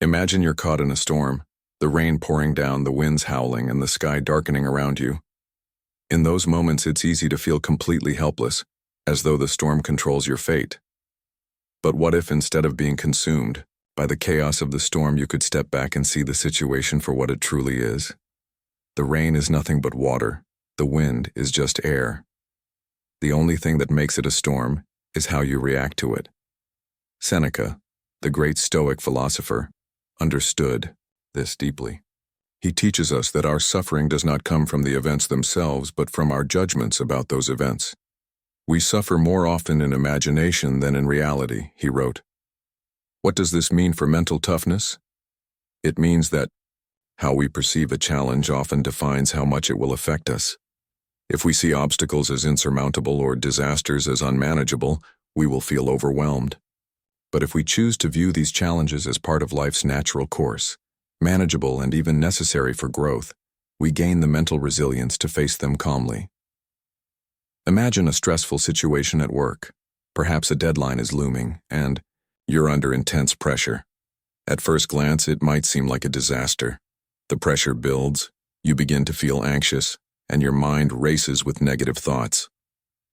Imagine you're caught in a storm, the rain pouring down, the winds howling, and the sky darkening around you. In those moments, it's easy to feel completely helpless, as though the storm controls your fate. But what if, instead of being consumed by the chaos of the storm, you could step back and see the situation for what it truly is? The rain is nothing but water. The wind is just air. The only thing that makes it a storm is how you react to it. Seneca, the great Stoic philosopher, understood this deeply. He teaches us that our suffering does not come from the events themselves, but from our judgments about those events. We suffer more often in imagination than in reality, he wrote. What does this mean for mental toughness? It means that how we perceive a challenge often defines how much it will affect us. If we see obstacles as insurmountable or disasters as unmanageable, we will feel overwhelmed. But if we choose to view these challenges as part of life's natural course, manageable and even necessary for growth, we gain the mental resilience to face them calmly. Imagine a stressful situation at work. Perhaps a deadline is looming, and you're under intense pressure. At first glance, it might seem like a disaster. The pressure builds, you begin to feel anxious, and your mind races with negative thoughts.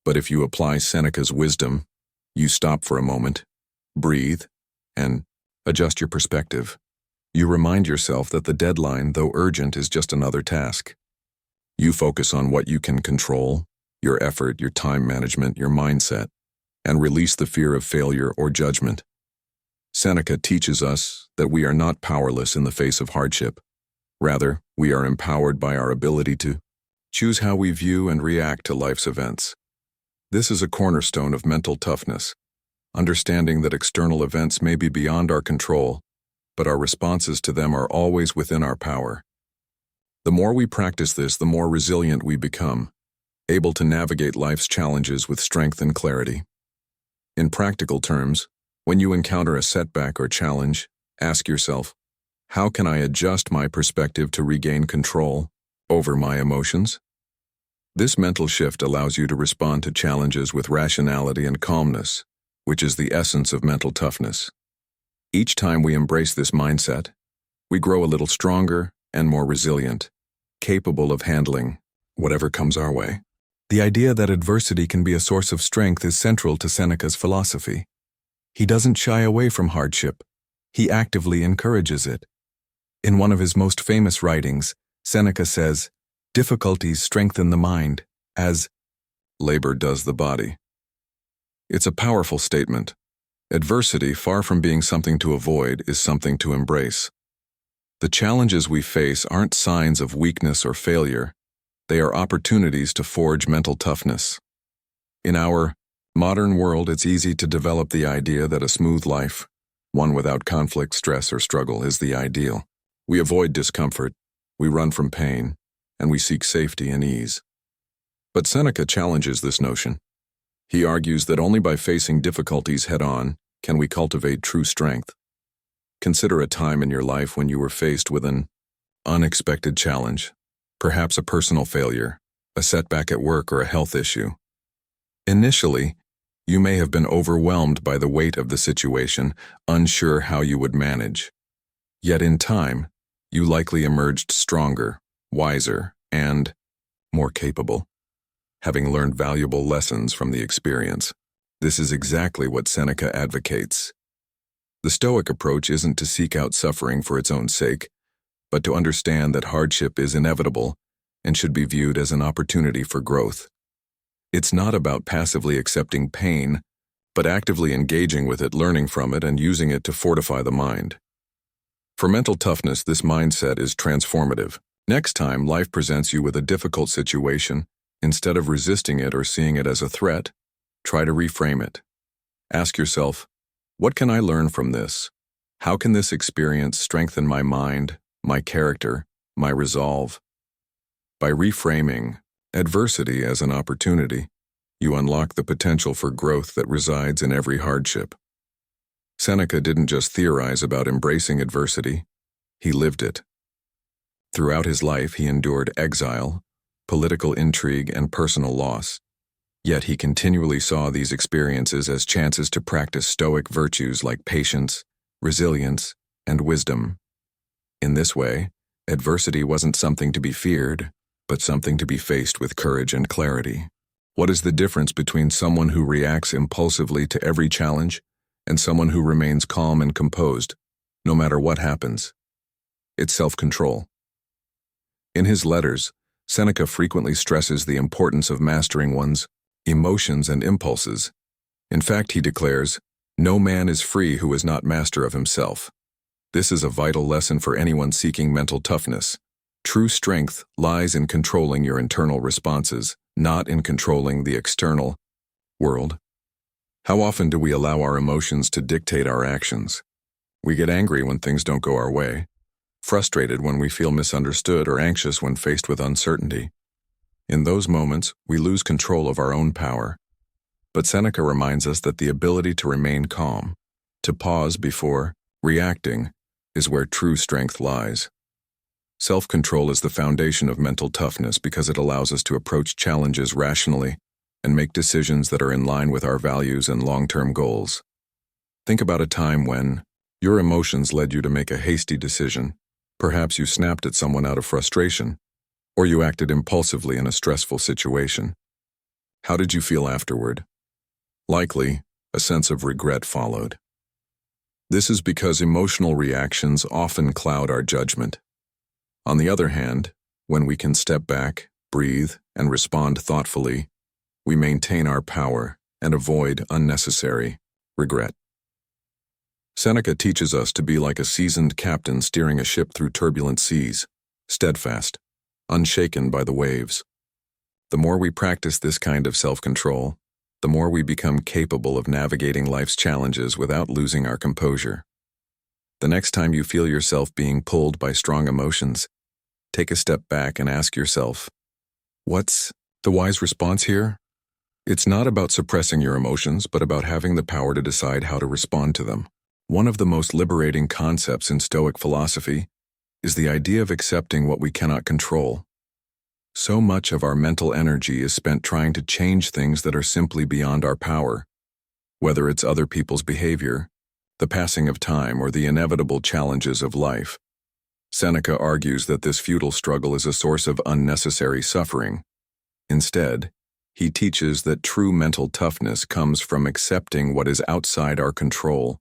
But if you apply Seneca's wisdom, you stop for a moment, breathe, and adjust your perspective. You remind yourself that the deadline, though urgent, is just another task. You focus on what you can control, your effort, your time management, your mindset, and release the fear of failure or judgment. Seneca teaches us that we are not powerless in the face of hardship. Rather, we are empowered by our ability to choose how we view and react to life's events. This is a cornerstone of mental toughness, understanding that external events may be beyond our control, but our responses to them are always within our power. The more we practice this, the more resilient we become, able to navigate life's challenges with strength and clarity. In practical terms, when you encounter a setback or challenge, ask yourself, how can I adjust my perspective to regain control over my emotions? This mental shift allows you to respond to challenges with rationality and calmness, which is the essence of mental toughness. Each time we embrace this mindset, we grow a little stronger and more resilient, capable of handling whatever comes our way. The idea that adversity can be a source of strength is central to Seneca's philosophy. He doesn't shy away from hardship. He actively encourages it. In one of his most famous writings, Seneca says, "Difficulties strengthen the mind, as labor does the body." It's a powerful statement. Adversity, far from being something to avoid, is something to embrace. The challenges we face aren't signs of weakness or failure. They are opportunities to forge mental toughness. In our modern world, it's easy to develop the idea that a smooth life, one without conflict, stress, or struggle, is the ideal. We avoid discomfort, we run from pain, and we seek safety and ease. But Seneca challenges this notion. He argues that only by facing difficulties head-on can we cultivate true strength. Consider a time in your life when you were faced with an unexpected challenge, perhaps a personal failure, a setback at work, or a health issue. Initially, you may have been overwhelmed by the weight of the situation, unsure how you would manage. Yet in time, you likely emerged stronger, wiser, and more capable, having learned valuable lessons from the experience. This is exactly what Seneca advocates. The Stoic approach isn't to seek out suffering for its own sake, but to understand that hardship is inevitable and should be viewed as an opportunity for growth. It's not about passively accepting pain, but actively engaging with it, learning from it, and using it to fortify the mind. For mental toughness, this mindset is transformative. Next time life presents you with a difficult situation, instead of resisting it or seeing it as a threat, try to reframe it. Ask yourself, what can I learn from this? How can this experience strengthen my mind, my character, my resolve? By reframing adversity as an opportunity, you unlock the potential for growth that resides in every hardship. Seneca didn't just theorize about embracing adversity, he lived it. Throughout his life, he endured exile, political intrigue, and personal loss. Yet he continually saw these experiences as chances to practice Stoic virtues like patience, resilience, and wisdom. In this way, adversity wasn't something to be feared, but something to be faced with courage and clarity. What is the difference between someone who reacts impulsively to every challenge and someone who remains calm and composed, no matter what happens? It's self-control. In his letters, Seneca frequently stresses the importance of mastering one's emotions and impulses. In fact, he declares, "No man is free who is not master of himself." This is a vital lesson for anyone seeking mental toughness. True strength lies in controlling your internal responses, not in controlling the external world. How often do we allow our emotions to dictate our actions? We get angry when things don't go our way, frustrated when we feel misunderstood, or anxious when faced with uncertainty. In those moments, we lose control of our own power. But Seneca reminds us that the ability to remain calm, to pause before reacting, is where true strength lies. Self-control is the foundation of mental toughness because it allows us to approach challenges rationally and make decisions that are in line with our values and long-term goals. Think about a time when your emotions led you to make a hasty decision. Perhaps you snapped at someone out of frustration, or you acted impulsively in a stressful situation. How did you feel afterward? Likely, a sense of regret followed. This is because emotional reactions often cloud our judgment. On the other hand, when we can step back, breathe, and respond thoughtfully, we maintain our power and avoid unnecessary regret. Seneca teaches us to be like a seasoned captain steering a ship through turbulent seas, steadfast, unshaken by the waves. The more we practice this kind of self-control, the more we become capable of navigating life's challenges without losing our composure. The next time you feel yourself being pulled by strong emotions, take a step back and ask yourself, what's the wise response here? It's not about suppressing your emotions, but about having the power to decide how to respond to them. One of the most liberating concepts in Stoic philosophy is the idea of accepting what we cannot control. So much of our mental energy is spent trying to change things that are simply beyond our power, whether it's other people's behavior, the passing of time, or the inevitable challenges of life. Seneca argues that this futile struggle is a source of unnecessary suffering. Instead, he teaches that true mental toughness comes from accepting what is outside our control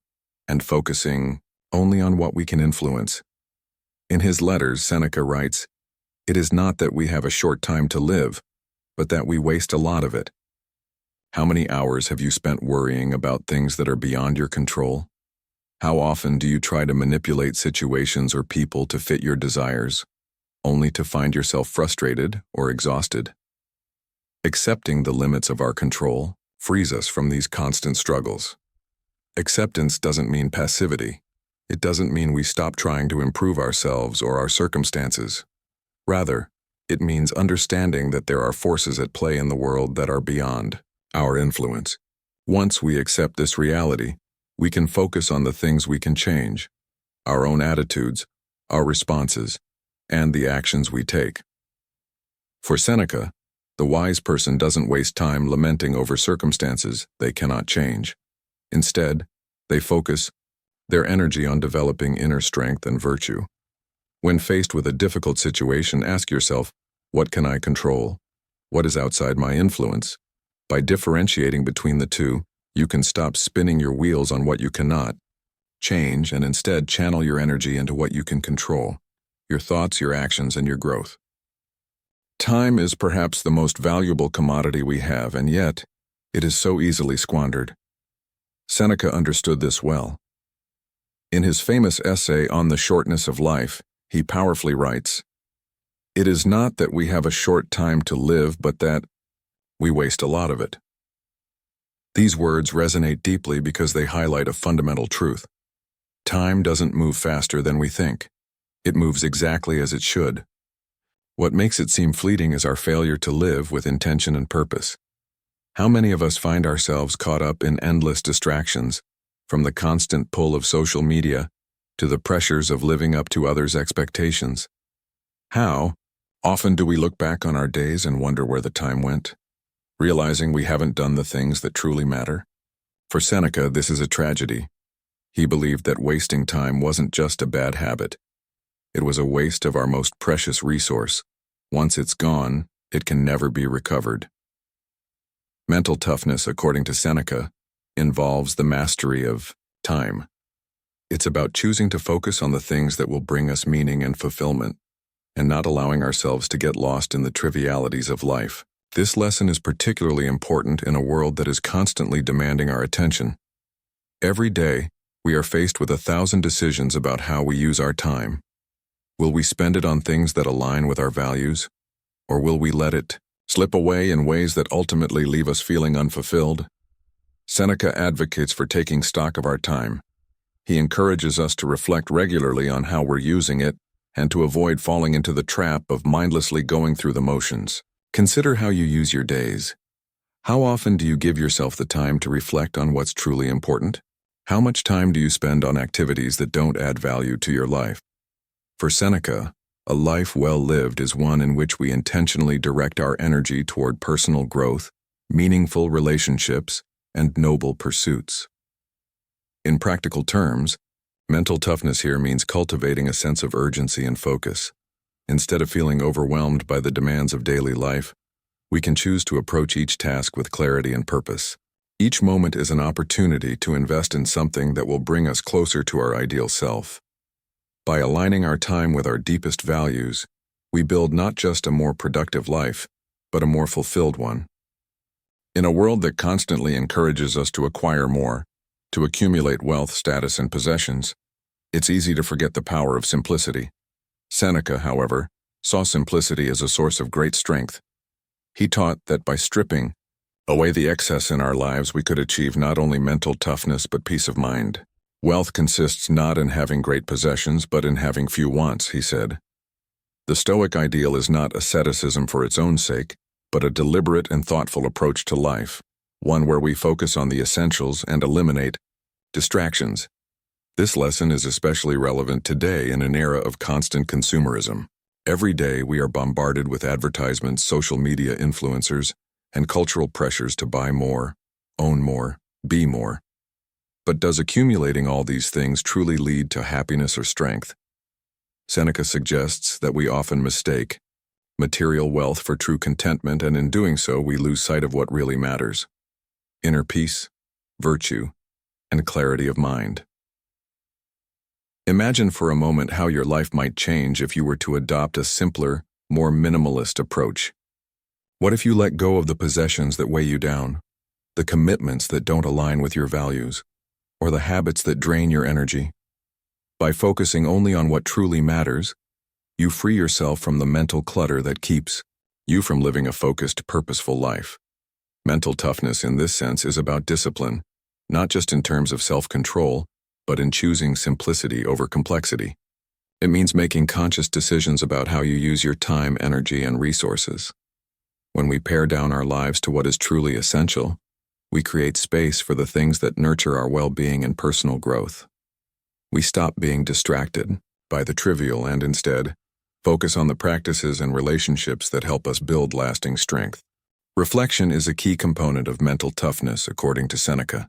and focusing only on what we can influence. In his letters, Seneca writes, "It is not that we have a short time to live, but that we waste a lot of it." How many hours have you spent worrying about things that are beyond your control? How often do you try to manipulate situations or people to fit your desires, only to find yourself frustrated or exhausted? Accepting the limits of our control frees us from these constant struggles. Acceptance doesn't mean passivity. It doesn't mean we stop trying to improve ourselves or our circumstances. Rather, it means understanding that there are forces at play in the world that are beyond our influence. Once we accept this reality, we can focus on the things we can change, our own attitudes, our responses, and the actions we take. For Seneca, the wise person doesn't waste time lamenting over circumstances they cannot change. Instead, they focus their energy on developing inner strength and virtue. When faced with a difficult situation, ask yourself, what can I control? What is outside my influence? By differentiating between the two, you can stop spinning your wheels on what you cannot change and instead channel your energy into what you can control, your thoughts, your actions, and your growth. Time is perhaps the most valuable commodity we have, and yet it is so easily squandered. Seneca understood this well. In his famous essay on the shortness of life, he powerfully writes, "It is not that we have a short time to live, but that we waste a lot of it." These words resonate deeply because they highlight a fundamental truth. Time doesn't move faster than we think. It moves exactly as it should. What makes it seem fleeting is our failure to live with intention and purpose. How many of us find ourselves caught up in endless distractions, from the constant pull of social media to the pressures of living up to others' expectations? How often do we look back on our days and wonder where the time went, realizing we haven't done the things that truly matter? For Seneca, this is a tragedy. He believed that wasting time wasn't just a bad habit. It was a waste of our most precious resource. Once it's gone, it can never be recovered. Mental toughness, according to Seneca, involves the mastery of time. It's about choosing to focus on the things that will bring us meaning and fulfillment, and not allowing ourselves to get lost in the trivialities of life. This lesson is particularly important in a world that is constantly demanding our attention. Every day, we are faced with 1,000 decisions about how we use our time. Will we spend it on things that align with our values, or will we let it slip away in ways that ultimately leave us feeling unfulfilled? Seneca advocates for taking stock of our time. He encourages us to reflect regularly on how we're using it and to avoid falling into the trap of mindlessly going through the motions. Consider how you use your days. How often do you give yourself the time to reflect on what's truly important? How much time do you spend on activities that don't add value to your life? For Seneca, a life well lived is one in which we intentionally direct our energy toward personal growth, meaningful relationships, and noble pursuits. In practical terms, mental toughness here means cultivating a sense of urgency and focus. Instead of feeling overwhelmed by the demands of daily life, we can choose to approach each task with clarity and purpose. Each moment is an opportunity to invest in something that will bring us closer to our ideal self. By aligning our time with our deepest values, we build not just a more productive life, but a more fulfilled one. In a world that constantly encourages us to acquire more, to accumulate wealth, status, and possessions, it's easy to forget the power of simplicity. Seneca, however, saw simplicity as a source of great strength. He taught that by stripping away the excess in our lives, we could achieve not only mental toughness but peace of mind. Wealth consists not in having great possessions, but in having few wants, he said. The Stoic ideal is not asceticism for its own sake, but a deliberate and thoughtful approach to life, one where we focus on the essentials and eliminate distractions. This lesson is especially relevant today in an era of constant consumerism. Every day we are bombarded with advertisements, social media influencers, and cultural pressures to buy more, own more, be more. But does accumulating all these things truly lead to happiness or strength? Seneca suggests that we often mistake material wealth for true contentment, and in doing so we lose sight of what really matters: inner peace, virtue, and clarity of mind. Imagine for a moment how your life might change if you were to adopt a simpler, more minimalist approach. What if you let go of the possessions that weigh you down, the commitments that don't align with your values, or the habits that drain your energy? By focusing only on what truly matters, you free yourself from the mental clutter that keeps you from living a focused, purposeful life. Mental toughness in this sense is about discipline, not just in terms of self-control, but in choosing simplicity over complexity. It means making conscious decisions about how you use your time, energy, and resources. When we pare down our lives to what is truly essential, we create space for the things that nurture our well-being and personal growth. We stop being distracted by the trivial and instead focus on the practices and relationships that help us build lasting strength. Reflection is a key component of mental toughness, according to Seneca.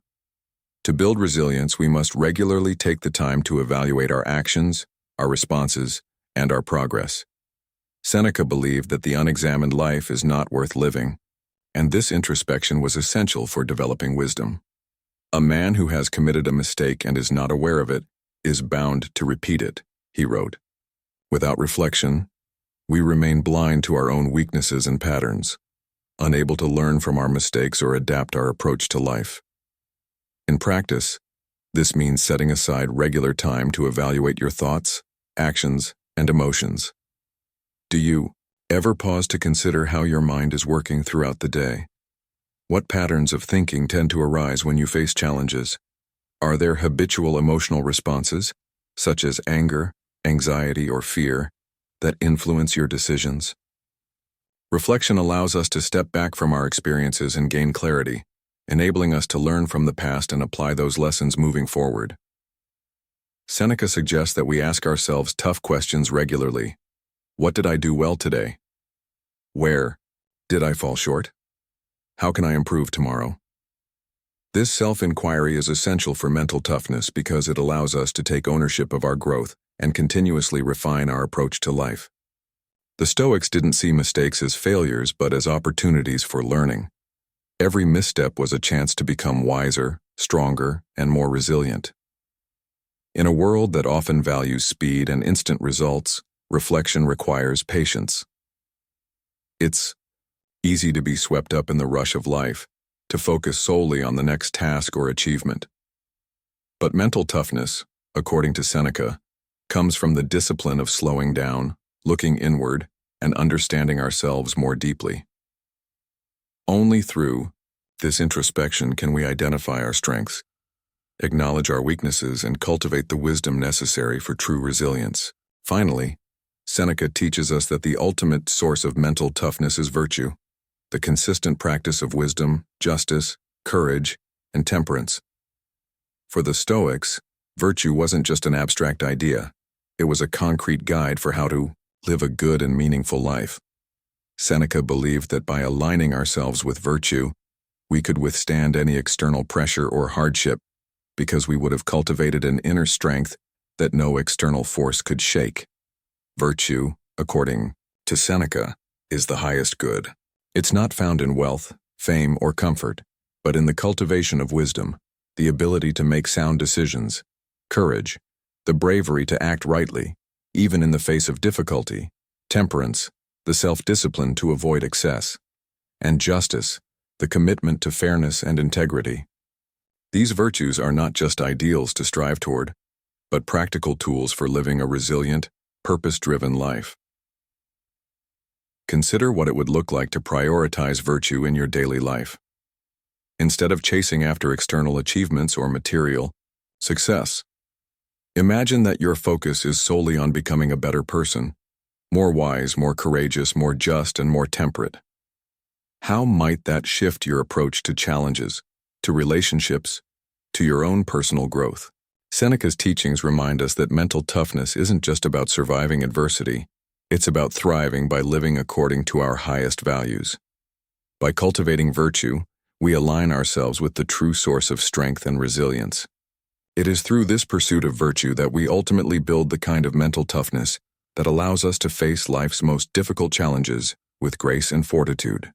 To build resilience, we must regularly take the time to evaluate our actions, our responses, and our progress. Seneca believed that the unexamined life is not worth living, and this introspection was essential for developing wisdom. A man who has committed a mistake and is not aware of it is bound to repeat it, he wrote. Without reflection, we remain blind to our own weaknesses and patterns, unable to learn from our mistakes or adapt our approach to life. In practice, this means setting aside regular time to evaluate your thoughts, actions, and emotions. Do you ever pause to consider how your mind is working throughout the day? What patterns of thinking tend to arise when you face challenges? Are there habitual emotional responses, such as anger, anxiety, or fear, that influence your decisions? Reflection allows us to step back from our experiences and gain clarity, enabling us to learn from the past and apply those lessons moving forward. Seneca suggests that we ask ourselves tough questions regularly. What did I do well today? Where did I fall short? How can I improve tomorrow? This self-inquiry is essential for mental toughness because it allows us to take ownership of our growth and continuously refine our approach to life. The Stoics didn't see mistakes as failures but as opportunities for learning. Every misstep was a chance to become wiser, stronger, and more resilient. In a world that often values speed and instant results, reflection requires patience. It's easy to be swept up in the rush of life, to focus solely on the next task or achievement. But mental toughness, according to Seneca, comes from the discipline of slowing down, looking inward, and understanding ourselves more deeply. Only through this introspection can we identify our strengths, acknowledge our weaknesses, and cultivate the wisdom necessary for true resilience. Finally, Seneca teaches us that the ultimate source of mental toughness is virtue, the consistent practice of wisdom, justice, courage, and temperance. For the Stoics, virtue wasn't just an abstract idea. It was a concrete guide for how to live a good and meaningful life. Seneca believed that by aligning ourselves with virtue, we could withstand any external pressure or hardship because we would have cultivated an inner strength that no external force could shake. Virtue, according to Seneca, is the highest good. It's not found in wealth, fame, or comfort, but in the cultivation of wisdom, the ability to make sound decisions, courage, the bravery to act rightly, even in the face of difficulty, temperance, the self-discipline to avoid excess, and justice, the commitment to fairness and integrity. These virtues are not just ideals to strive toward, but practical tools for living a resilient, purpose-driven life. Consider what it would look like to prioritize virtue in your daily life. Instead of chasing after external achievements or material success, imagine that your focus is solely on becoming a better person, more wise, more courageous, more just, and more temperate. How might that shift your approach to challenges, to relationships, to your own personal growth? Seneca's teachings remind us that mental toughness isn't just about surviving adversity, it's about thriving by living according to our highest values. By cultivating virtue, we align ourselves with the true source of strength and resilience. It is through this pursuit of virtue that we ultimately build the kind of mental toughness that allows us to face life's most difficult challenges with grace and fortitude.